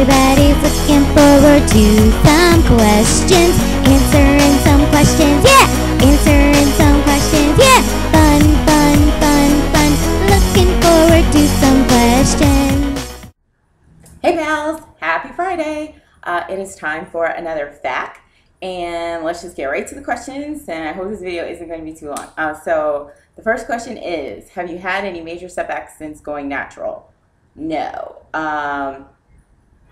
Everybody's looking forward to some questions. Answering some questions, yeah! Answering some questions, yeah! Fun, fun, fun, fun. Looking forward to some questions. Hey pals, happy Friday. It is time for another fact, and let's just get right to the questions, and I hope this video isn't going to be too long. So the first question is, have you had any major setbacks since going natural? No.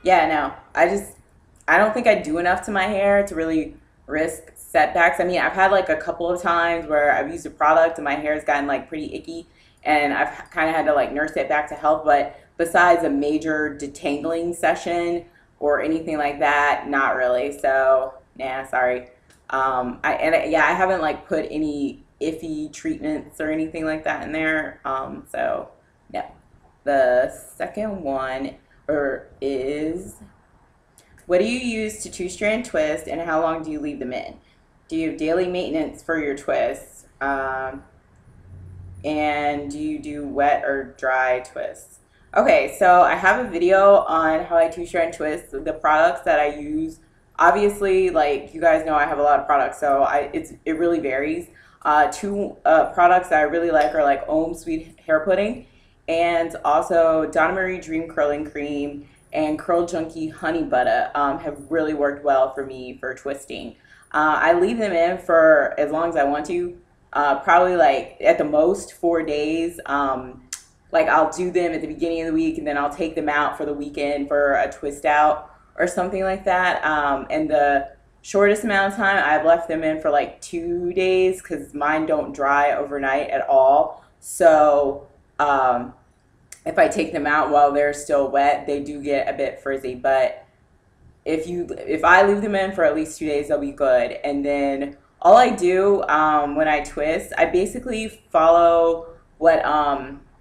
Yeah, no. I don't think I do enough to my hair to really risk setbacks. I mean, I've had like a couple of times where I've used a product and my hair has gotten like pretty icky, and I've kind of had to like nurse it back to health. But besides a major detangling session or anything like that, not really. So, nah, sorry. I haven't like put any iffy treatments or anything like that in there. So, no. The second one is, what do you use to two-strand twist, and how long do you leave them in? Do you have daily maintenance for your twists? And do you do wet or dry twists? Okay, so I have a video on how I two-strand twist. The products that I use, obviously, like you guys know, I have a lot of products, so it really varies. Two products that I really like are like Ohm Sweet Hair Pudding, and also Donna Marie Dream Curling Cream and Curl Junkie Honey Butter have really worked well for me for twisting. I leave them in for as long as I want to, probably like at the most 4 days. Like I'll do them at the beginning of the week, and then I'll take them out for the weekend for a twist out or something like that. And the shortest amount of time, I've left them in for like 2 days because mine don't dry overnight at all. So if I take them out while they're still wet, they do get a bit frizzy. But if I leave them in for at least 2 days, they'll be good. And then all I do when I twist, I basically follow what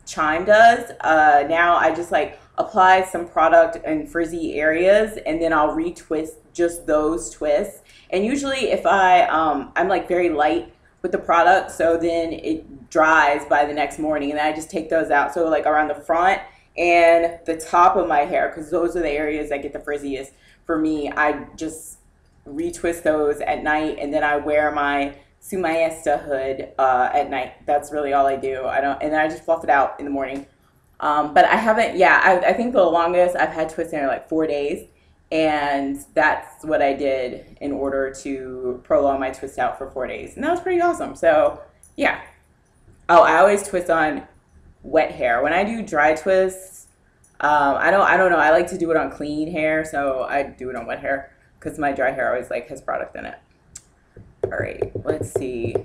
Chime does. Now I just like apply some product in frizzy areas, and then I'll retwist just those twists. And usually if I'm like very light with the product, so then it dries by the next morning, and then I just take those out. So like around the front and the top of my hair, because those are the areas that get the frizziest for me, I just retwist those at night, and then I wear my Sumaesta hood at night. That's really all I do. And then I just fluff it out in the morning. But I haven't, yeah, I think the longest I've had twisting are like 4 days. And that's what I did in order to prolong my twist out for 4 days. And that was pretty awesome. So, yeah. Oh, I always twist on wet hair. When I do dry twists, I don't know. I like to do it on clean hair, so I do it on wet hair because my dry hair always like has product in it. All right, let's see.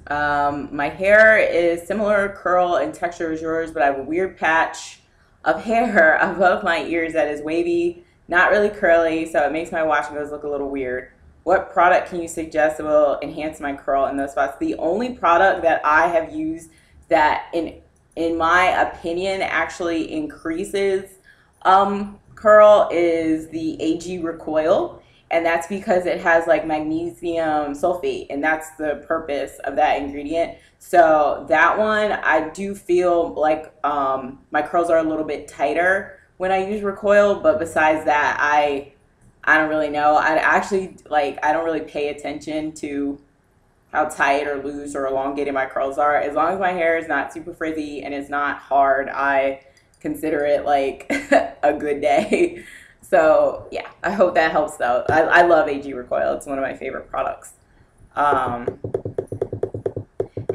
My hair is similar curl and texture as yours, but I have a weird patch of hair above my ears that is wavy, not really curly, so it makes my wash and goes look a little weird. What product can you suggest that will enhance my curl in those spots? The only product that I have used that in my opinion actually increases curl is the AG Recoil, and that's because it has like magnesium sulfate, and that's the purpose of that ingredient. So that one, I do feel like my curls are a little bit tighter when I use Recoil, but besides that, I don't really know. I actually, like, I don't really pay attention to how tight or loose or elongated my curls are. As long as my hair is not super frizzy and it's not hard, I consider it like a good day. So yeah, I hope that helps though. I love AG Recoil. It's one of my favorite products.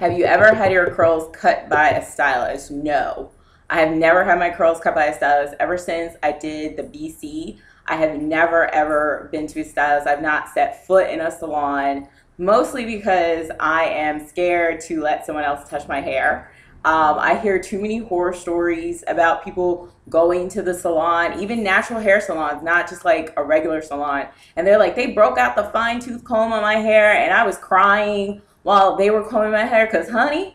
Have you ever had your curls cut by a stylist? No. I have never had my curls cut by a stylist. Ever since I did the BC, I have never ever been to a stylist. I've not set foot in a salon, mostly because I am scared to let someone else touch my hair. I hear too many horror stories about people going to the salon, even natural hair salons, not just like a regular salon. And they're like, they broke out the fine tooth comb on my hair, and I was crying while they were combing my hair because, honey,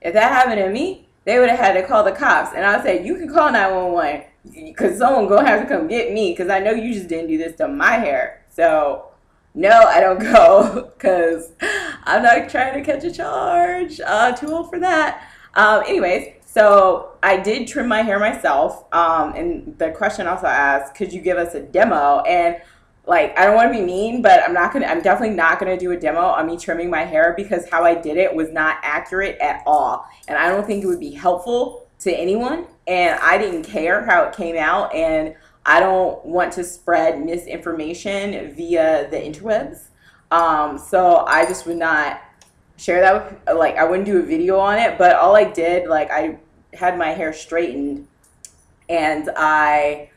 if that happened to me, they would have had to call the cops. And I said, you can call 911 because someone going to have to come get me because I know you just didn't do this to my hair. So, no, I don't go because I'm not trying to catch a charge. Too old for that. Anyways, So I did trim my hair myself. And the question also asked, could you give us a demo? And like, I don't want to be mean, but I'm definitely not gonna do a demo on me trimming my hair because how I did it was not accurate at all. And I don't think it would be helpful to anyone. And I didn't care how it came out. And I don't want to spread misinformation via the interwebs. So I just would not share that with, like, I wouldn't do a video on it, but all I did, like, I had my hair straightened and I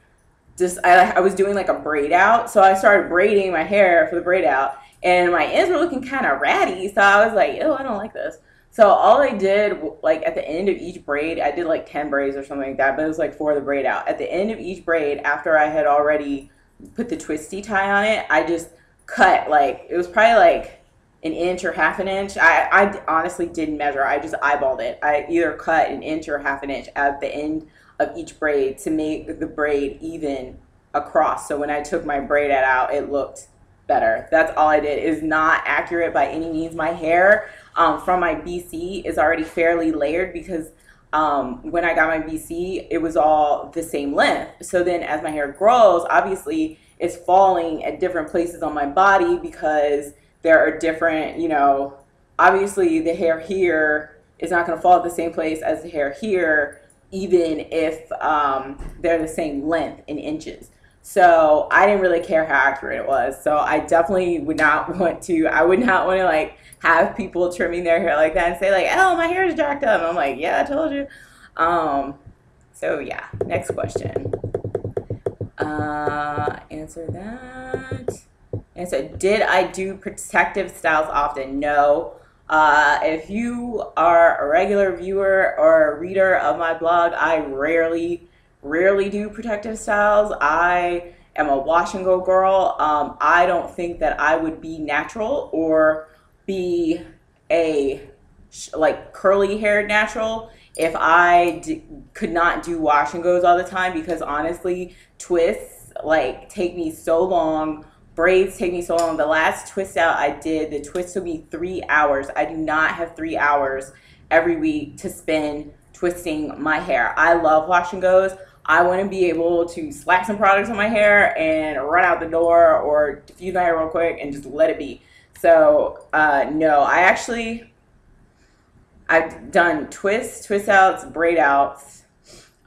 was doing like a braid out. So I started braiding my hair for the braid out and my ends were looking kind of ratty. So I was like, oh, I don't like this. So all I did, like at the end of each braid, I did like 10 braids or something like that, but it was like for the braid out. At the end of each braid, after I had already put the twisty tie on it, I just cut, like, it was probably like an inch or half an inch. I honestly didn't measure. I just eyeballed it. I either cut an inch or half an inch at the end of each braid to make the braid even across. So when I took my braid out, it looked better. That's all I did. It is not accurate by any means. My hair from my BC is already fairly layered because when I got my BC, it was all the same length. So then as my hair grows, obviously it's falling at different places on my body because there are different, you know, obviously the hair here is not going to fall at the same place as the hair here, even if they're the same length in inches. So I didn't really care how accurate it was. So I definitely would not want to, I would not want to like have people trimming their hair like that and say like, oh, my hair is jacked up. And I'm like, yeah, I told you. So yeah, next question. Answer that. And so did I do protective styles often? No. If you are a regular viewer or a reader of my blog, I rarely do protective styles. I am a wash and go girl. I don't think that I would be natural or be a like curly haired natural if I could not do wash and goes all the time, because honestly, twists like take me so long. Braids take me so long. The last twist out I did, the twist took me 3 hours. I do not have 3 hours every week to spend twisting my hair. I love wash and goes. I want to be able to slap some products on my hair and run out the door or diffuse my hair real quick and just let it be. So no, I've done twist outs, braid outs.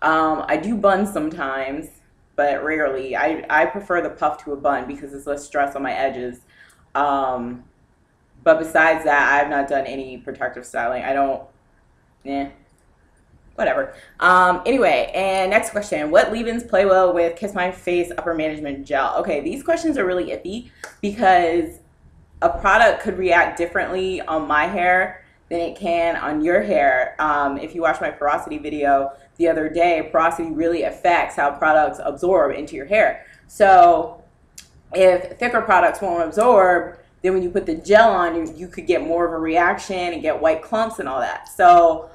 I do buns sometimes, but rarely. I prefer the puff to a bun because it's less stress on my edges. But besides that, I have not done any protective styling. I don't, whatever. Anyway, and next question. What leave-ins play well with Kiss My Face Upper Management Gel? Okay, these questions are really iffy because a product could react differently on my hair than it can on your hair. If you watch my porosity video the other day, porosity really affects how products absorb into your hair. So if thicker products won't absorb, then when you put the gel on, you could get more of a reaction and get white clumps and all that. So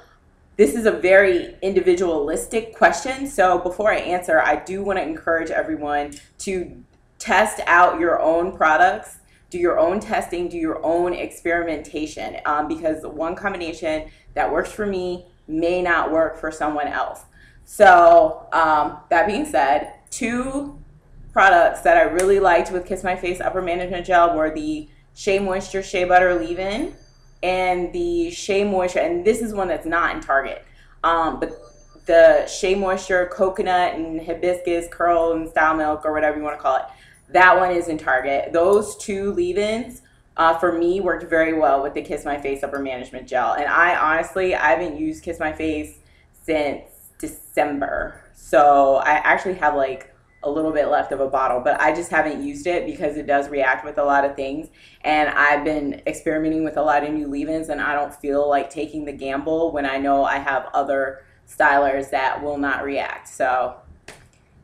this is a very individualistic question. So before I answer, I do want to encourage everyone to test out your own products, do your own testing, do your own experimentation, because one combination that works for me may not work for someone else. So that being said, 2 products that I really liked with Kiss My Face Upper Management Gel were the Shea Moisture Shea Butter Leave-In and the Shea Moisture, and this is one that's not in Target, but the Shea Moisture Coconut and Hibiscus Curl and Style Milk, or whatever you want to call it. That one is in Target. Those 2 leave-ins for me worked very well with the Kiss My Face Upper Management Gel. And I haven't used Kiss My Face since December. So I actually have like a little bit left of a bottle, but I just haven't used it because it does react with a lot of things. And I've been experimenting with a lot of new leave-ins and I don't feel like taking the gamble when I know I have other stylers that will not react. So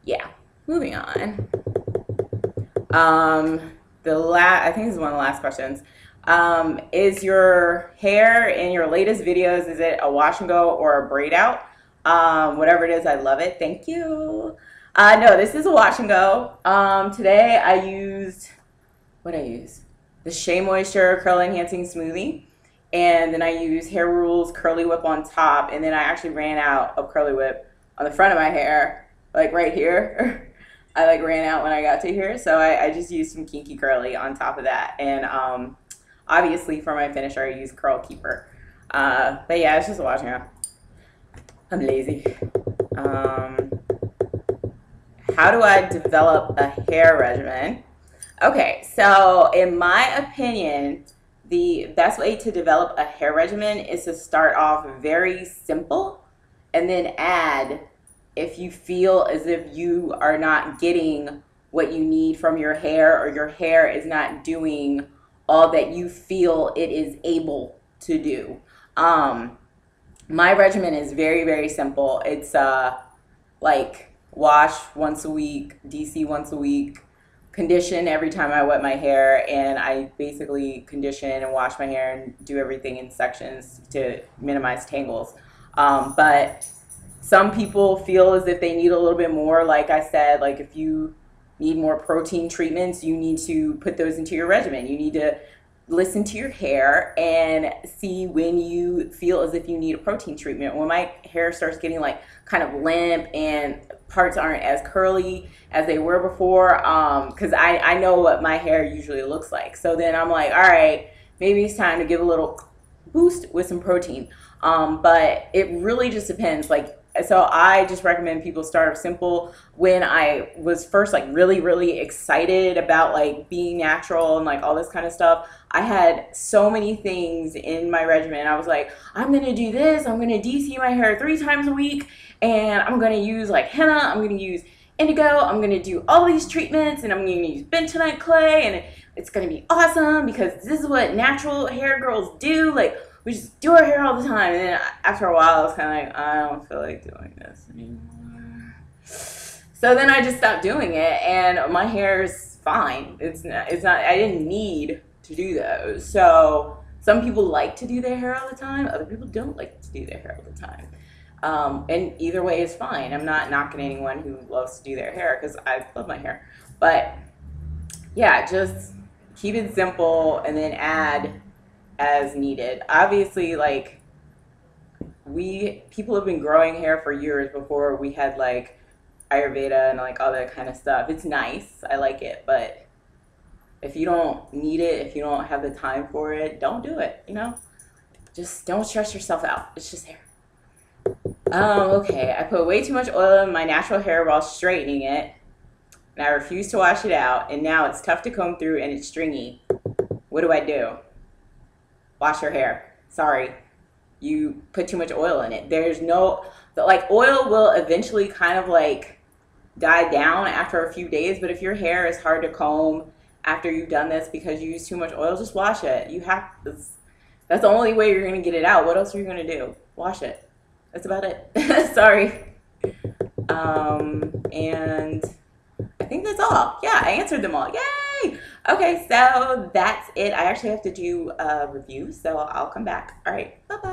yeah, moving on. I think this is one of the last questions. Is your hair in your latest videos, is it a wash and go or a braid out? Whatever it is, I love it. Thank you. No, this is a wash and go. Today I used, the Shea Moisture Curl Enhancing Smoothie. and then I use Hair Rules Curly Whip on top, and then I actually ran out of Curly Whip on the front of my hair, like right here. I like ran out when I got to here, so I just used some Kinky Curly on top of that, and obviously for my finisher I use Curl Keeper. But yeah, it's just a wash now. I'm lazy. How do I develop a hair regimen? Okay, so in my opinion, the best way to develop a hair regimen is to start off very simple and then add if you feel as if you are not getting what you need from your hair, or your hair is not doing all that you feel it is able to do. My regimen is very, very simple. It's like wash once a week, DC once a week, condition every time I wet my hair, and I basically condition and wash my hair and do everything in sections to minimize tangles. But some people feel as if they need a little bit more. Like I said, like if you need more protein treatments, you need to put those into your regimen. You need to listen to your hair and see when you feel as if you need a protein treatment. When my hair starts getting like kind of limp and parts aren't as curly as they were before, because I know what my hair usually looks like. So then I'm like, all right, maybe it's time to give a little boost with some protein. But it really just depends. Like, so I just recommend people start simple. When I was first like really excited about like being natural and like all this kind of stuff, I had so many things in my regimen. I was like, I'm gonna do this, I'm gonna DC my hair 3 times a week, and I'm gonna use like henna, I'm gonna use indigo, I'm gonna do all these treatments, and I'm gonna use bentonite clay, and it's gonna be awesome because this is what natural hair girls do. Like, we just do our hair all the time. And then after a while, I was kind of like, I don't feel like doing this anymore. So then I just stopped doing it, and my hair is fine. It's not, I didn't need to do those. So some people like to do their hair all the time. Other people don't like to do their hair all the time. And either way is fine. I'm not knocking anyone who loves to do their hair, because I love my hair. But yeah, just keep it simple and then add as needed. Obviously, like, people have been growing hair for years before we had like Ayurveda and like all that kind of stuff. It's nice, I like it, but if you don't need it, if you don't have the time for it, don't do it, you know? Just don't stress yourself out. It's just hair. Okay, I put way too much oil in my natural hair while straightening it, and I refuse to wash it out, and now it's tough to comb through and it's stringy. What do I do? Wash your hair. Sorry, you put too much oil in it. There's no, like, oil will eventually kind of like die down after a few days, but if your hair is hard to comb after you've done this because you use too much oil, just wash it. That's the only way you're gonna get it out. What else are you gonna do? Wash it. That's about it. Sorry. And I think that's all. Yeah, I answered them all. Yay! Okay, so that's it. I actually have to do a review, so I'll come back. All right, bye-bye.